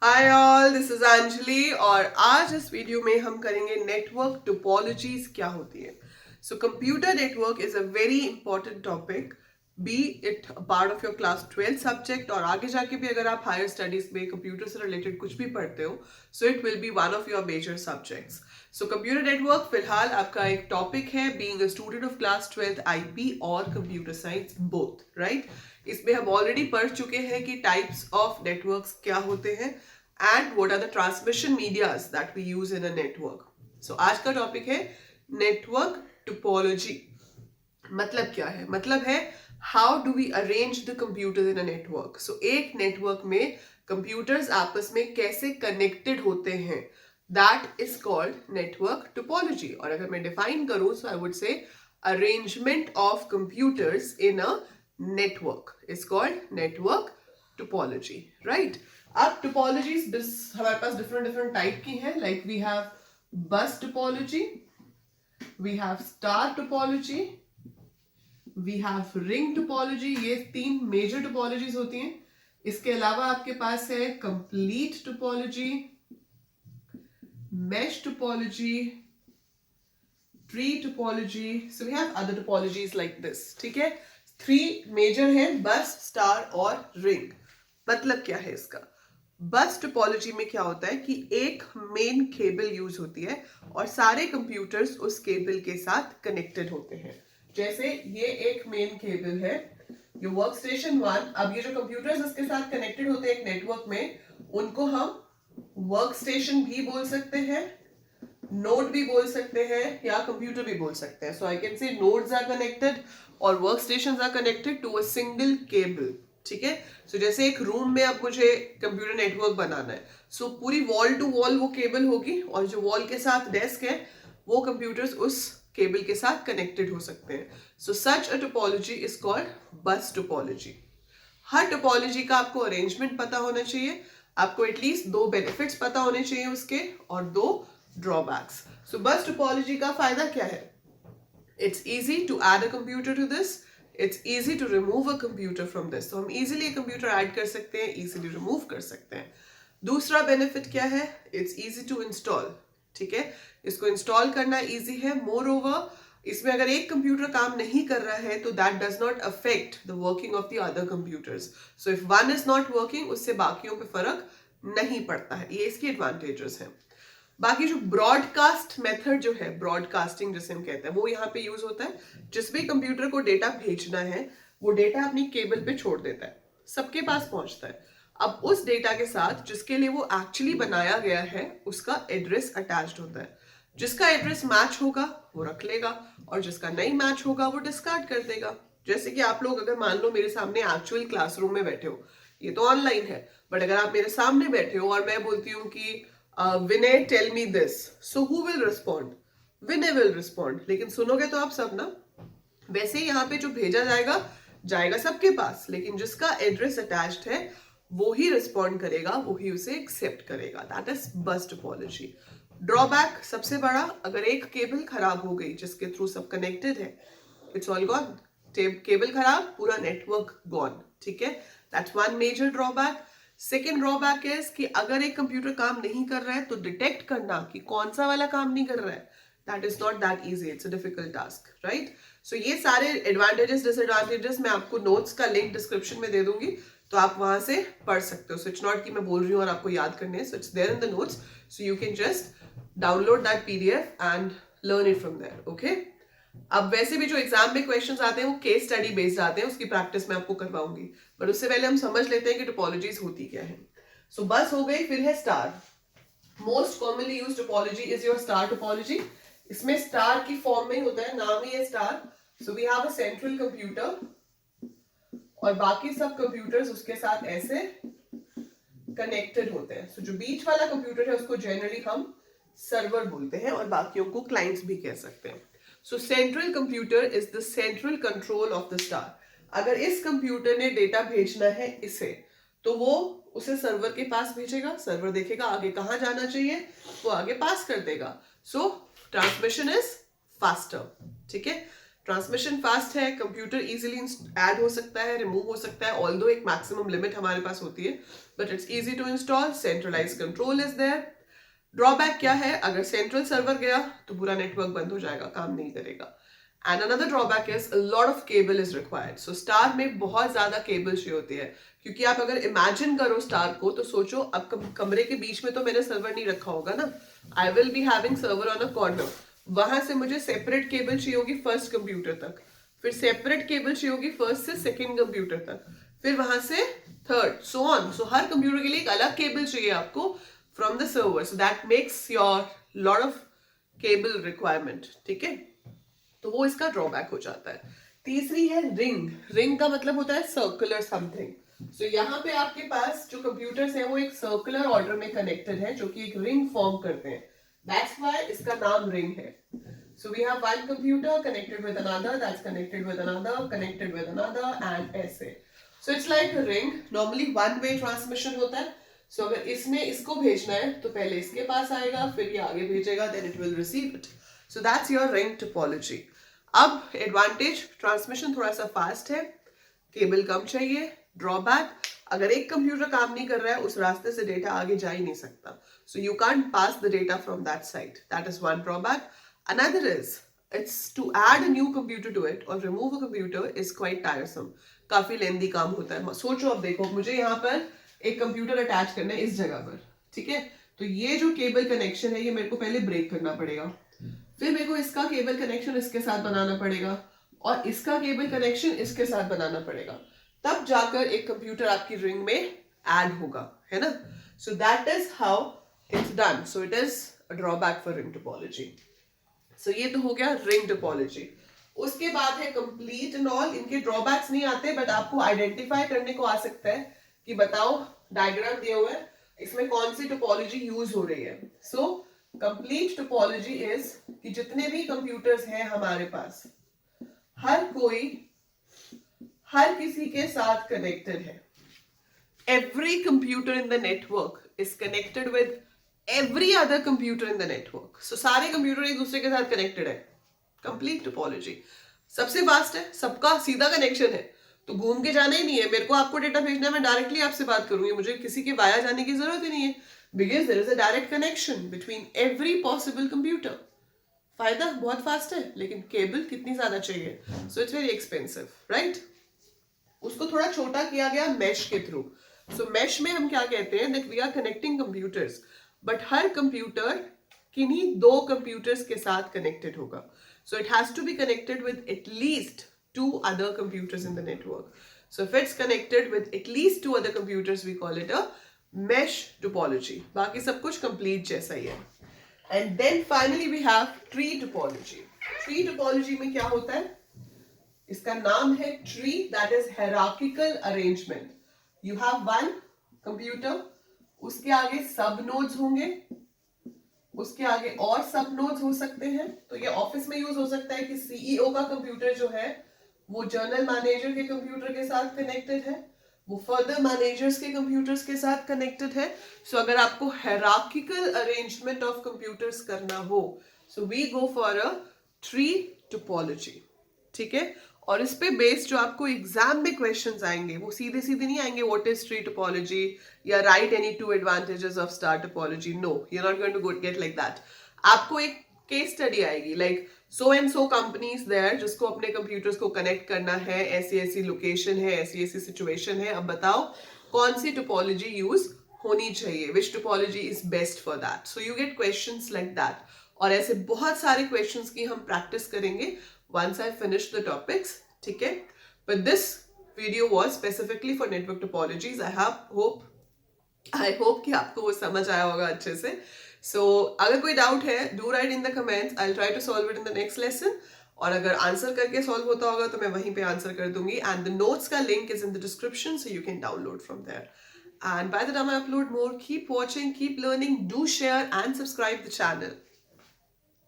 Hi all, this is Anjali और आज इस वीडियो में हम करेंगे नेटवर्क टोपोलॉजीज क्या होती है। So computer network is a very important topic, be it part of your class 12 subject और आगे जाके भी अगर आप हायर स्टडीज में कंप्यूटर से रिलेटेड कुछ भी पढ़ते हो so it will be one of your major subjects. So computer network फिलहाल आपका एक टॉपिक है, being a student of class 12 IP और कंप्यूटर साइंस बोथ, राइट। इसमें हम ऑलरेडी पढ़ चुके हैं कि टाइप्स ऑफ नेटवर्क्स क्या होते हैं and what are the transmission medias that we use in a network. So आज का टॉपिक है नेटवर्क टोपोलॉजी। मतलब क्या है? मतलब है how do we arrange the computers in a network. So एक नेटवर्क में कंप्यूटर्स आपस में कैसे कनेक्टेड होते हैं, that is called network topology. और अगर मैं डिफाइन करूं so I would say arrangement of computers in a network is called network topology, right? अब topologies हमारे पास different टाइप की हैं, like we have bus topology, we have star topology, we have ring topology। ये तीन major topologies होती हैं। इसके अलावा आपके पास है complete topology, mesh topology, tree topology, so we have other topologies like this, ठीक है। थ्री मेजर है, बस, स्टार और रिंग। मतलब क्या है इसका? बस टोपोलॉजी में क्या होता है कि एक मेन केबल यूज होती है और सारे कंप्यूटर्स उस केबल के साथ कनेक्टेड होते हैं। जैसे ये एक मेन केबल है, ये वर्क स्टेशन 1। अब ये जो कंप्यूटर्स इसके साथ कनेक्टेड होते हैं एक नेटवर्क में, उनको हम वर्क स्टेशन भी बोल सकते हैं, नोड भी बोल सकते हैं या कंप्यूटर भी बोल सकते हैं। So I can say nodes are connected और work station are connected to a single cable, ठीक है। सो जैसे एक रूम में अब मुझे कंप्यूटर नेटवर्क बनाना है, सो पूरी वॉल टू वॉल वो केबल होगी और जो वॉल के साथ डेस्क है वो कंप्यूटर्स उस केबल के साथ कनेक्टेड हो सकते हैं। So such a topology is called bus topology. हर टोपोलॉजी का आपको अरेंजमेंट पता होना चाहिए, आपको एटलीस्ट दो बेनिफिट्स पता होने चाहिए उसके और दो ड्रॉबैक्स। सो बस टोपोलॉजी का फायदा क्या है? It's easy to add a computer to this, it's easy to remove a computer from this. तो हम इजीली कंप्यूटर ऐड कर सकते हैं, इजीली रिमूव कर सकते हैं। दूसरा बेनिफिट क्या है? इट्स इजी टू इंस्टॉल, ठीक है। इसको इंस्टॉल करना इजी है। मोर ओवर, इसमें अगर एक कंप्यूटर काम नहीं कर रहा है तो that does not affect the working of the other computers. So if one is not working, उससे बाकियों पे फर्क नहीं पड़ता है। ये इसकी एडवांटेजेस हैं। बाकी जो ब्रॉडकास्ट मेथड जो है, ब्रॉडकास्टिंग जिसे हम कहते हैं, वो यहाँ पे यूज होता है। जिस भी कंप्यूटर को डेटा भेजना है वो डेटा अपनी केबल पे छोड़ देता है, सबके पास पहुंचता है। अब उस डेटा के साथ जिसके लिए वो एक्चुअली बनाया गया है उसका एड्रेस अटैच्ड होता है। जिसका एड्रेस मैच होगा वो रख लेगा और जिसका नहीं मैच होगा वो डिस्कार्ड कर देगा। जैसे कि आप लोग अगर मान लो मेरे सामने एक्चुअल क्लासरूम में बैठे हो, ये तो ऑनलाइन है, बट अगर आप मेरे सामने बैठे हो और मैं बोलती हूँ कि Vinay tell me this, so who will respond? Vinay will respond. लेकिन सुनोगे तो आप सब ना। वैसे यहाँ पे जो भेजा जाएगा जाएगा सबके पास, लेकिन जिसका एड्रेस अटैच्ड है वो ही रिस्पॉन्ड करेगा, वो ही उसे एक्सेप्ट करेगा। दैट इज बस टोपोलॉजी। ड्रॉबैक सबसे बड़ा, अगर एक केबल खराब हो गई जिसके थ्रू सब कनेक्टेड है, इट्स ऑल गॉन। केबल खराब, पूरा नेटवर्क गॉन, ठीक है। That's one major drawback. Second drawback is कि अगर एक कंप्यूटर काम नहीं कर रहा है तो डिटेक्ट करना कि कौन सा वाला काम नहीं कर रहा है, that is not that easy, it's a difficult task, right. So ये सारे एडवांटेजेस डिसएडवांटेजेस मैं आपको नोट्स का लिंक डिस्क्रिप्शन में दे दूंगी, तो आप वहां से पढ़ सकते हो। सो इट्स नॉट कि मैं बोल रही हूँ और आपको याद करने है, so it's there in the notes, so you can just download that PDF and learn it from there, okay. अब वैसे भी जो एग्जाम में क्वेश्चंस आते हैं वो केस स्टडी बेस्ड आते हैं, उसकी प्रैक्टिस मैं आपको करवाऊंगी, बट उससे पहले हम समझ लेते हैं कि टोपोलॉजीज होती क्या है। सो बस हो गई, फिर है star. Most commonly used topology is your star topology. इसमें स्टार की फॉर्म में ही होता है, नाम ही है star. So we have a central computer और बाकी सब कंप्यूटर्स उसके साथ ऐसे कनेक्टेड होते हैं। सो जो बीच वाला कंप्यूटर है उसको जनरली हम सर्वर बोलते हैं और बाकियों को क्लाइंट्स भी कह सकते हैं। सो central computer is the central control of the star. अगर इस कंप्यूटर ने डेटा भेजना है इसे, तो वो उसे सर्वर के पास भेजेगा, सर्वर देखेगा आगे कहां जाना चाहिए, वो आगे पास कर देगा। सो ट्रांसमिशन इज फास्टर, ठीक है। ट्रांसमिशन फास्ट है, कंप्यूटर इजीली ऐड हो सकता है, रिमूव हो सकता है, ऑल्दो एक मैक्सिमम लिमिट हमारे पास होती है, but it's easy to install, centralise control is there. Drawback क्या है, अगर सेंट्रल सर्वर गया तो पूरा नेटवर्क बंद हो जाएगा, काम नहीं करेगा। And another drawback is a lot of cable is required. So star में बहुत ज्यादा केबल चाहिए होती है, क्योंकि आप अगर इमेजिन करो स्टार को, तो सोचो अब कमरे के बीच में तो मैंने सर्वर नहीं रखा होगा ना, I will be having server on a corner, वहां से मुझे सेपरेट केबल चाहिए होगी फर्स्ट कंप्यूटर तक, फिर सेपरेट केबल चाहिए होगी फर्स्ट से सेकंड कंप्यूटर तक, फिर वहां से third, so on. So her computer के लिए एक अलग केबल चाहिए आपको from the server, so that makes your lot of cable requirement, ठीक है, तो वो इसका ड्रॉबैक हो जाता है। तीसरी है रिंग। रिंग का मतलब होता है सर्कुलर समथिंग। सो यहाँ पे आपके पास जो कंप्यूटर्स हैं वो एक सर्कुलर ऑर्डर में कनेक्टेड है, जो कि एक रिंग फॉर्म करते हैं, दैट्स व्हाई इसका नाम रिंग है। So we have one computer connected with another, that's connected with another, connected with another, and ऐसे. So it's like a ring. Normally one way transmission होता है. So अगर इसने इसको भेजना है तो पहले इसके पास आएगा, फिर ये आगे भेजेगा, then it will receive it. So that's your ring topology. अब एडवांटेज, ट्रांसमिशन थोड़ा सा फास्ट है, केबल कम चाहिए। ड्रॉबैक, अगर एक कंप्यूटर काम नहीं कर रहा है उस रास्ते से डेटा आगे जा ही नहीं सकता, so you can't pass the data from that side, that is one drawback. Another is, it's to add a new computer to it or remove a computer is quite tiresome. काफी लेंदी काम होता है। सोचो, अब देखो मुझे यहाँ पर एक कंप्यूटर अटैच करना है इस जगह पर, ठीक है, तो ये जो केबल कनेक्शन है ये मेरे को पहले ब्रेक करना पड़ेगा, फिर मेरे को इसका केबल कनेक्शन इसके साथ बनाना पड़ेगा और इसका केबल कनेक्शन इसके साथ बनाना पड़ेगा, तब जाकर एक कंप्यूटर आपकी रिंग में ऐड होगा, है ना। So that is how it's done. So it is a drawback for ring topology. So ये तो हो गया रिंग टोपोलॉजी। उसके बाद है कंप्लीट एंड ऑल। इनके ड्रॉबैक्स नहीं आते, बट आपको आइडेंटिफाई करने को आ सकता है कि बताओ, डायग्राम दिया हुआ है, इसमें कौन सी टोपोलॉजी यूज हो रही है। सो कंप्लीट टोपोलॉजी इज कि जितने भी कंप्यूटर्स हैं हमारे पास, हर कोई हर किसी के साथ कनेक्टेड है। Every computer in the network is connected with every other computer in the network. So सारे कंप्यूटर एक दूसरे के साथ कनेक्टेड है, कंप्लीट टोपोलॉजी। सबसे फास्ट है, सबका सीधा कनेक्शन है, तो घूम के जाना ही नहीं है, मेरे को आपको डेटा भेजना है, मैं डायरेक्टली आपसे बात करूंगी, मुझे किसी के वाया जाने की जरूरत ही नहीं है, because there is a direct connection between every possible computer. फायदा बहुत फास्ट है, लेकिन केबल कितनी ज्यादा चाहिए, so it's very expensive, right. उसको थोड़ा छोटा किया गया मैश के थ्रू। सो मैश में हम क्या कहते हैं, that we are connecting computers, but हर कंप्यूटर किन्हीं दो कंप्यूटर्स के साथ कनेक्टेड होगा, so it has to be connected with at least 2 other computers in the network. So if it's connected with at least 2 other computers, we call it a mesh topology. बाकी सब कुछ complete जैसा ही है। And then finally we have tree topology. Tree topology में क्या होता है, इसका नाम है tree, that is hierarchical arrangement. You have one computer, उसके आगे सब नोड्स होंगे, उसके आगे और सब नोड्स हो सकते हैं। तो ये ऑफिस में यूज हो सकता है कि सीईओ का कंप्यूटर जो है वो जनरल मैनेजर के कंप्यूटर के साथ कनेक्टेड है, वो फर्दर मैनेजर्स के कंप्यूटर्स के साथ कनेक्टेड है। सो अगर आपको हायरार्किकल अरेंजमेंट ऑफ कंप्यूटर्स करना हो, so we go for a tree topology, ठीक है। और इस पे बेस्ड जो आपको एग्जाम में क्वेश्चंस आएंगे वो सीधे सीधे नहीं आएंगे, व्हाट इज ट्री टोपोलॉजी या write any 2 advantages of star topology, no, you are not going to get like that. आपको एक केस स्टडी आएगी, like so and so companies there, जिसको अपने कंप्यूटर्स को कनेक्ट करना है, ऐसी ऐसी लोकेशन है, ऐसी ऐसी सिचुएशन है, अब बताओ कौन सी टोपोलॉजी यूज होनी चाहिए, which topology is best for that. So you get questions like that, और ऐसे बहुत सारे क्वेश्चंस की हम प्रैक्टिस करेंगे once I finish the topics, ठीक है। But this video was specifically for network topologies. I hope कि आपको वो समझ आया होगा अच्छे से। So अगर कोई डाउट है, do write in the comments. I'll try to solve it in the next lesson. और अगर आंसर करके सॉल्व होता होगा तो मैं वहीं पे आंसर कर दूंगी, and the notes का link is in the description, so you can download from there. And by the time I upload more, keep watching, keep learning, do share and subscribe the channel.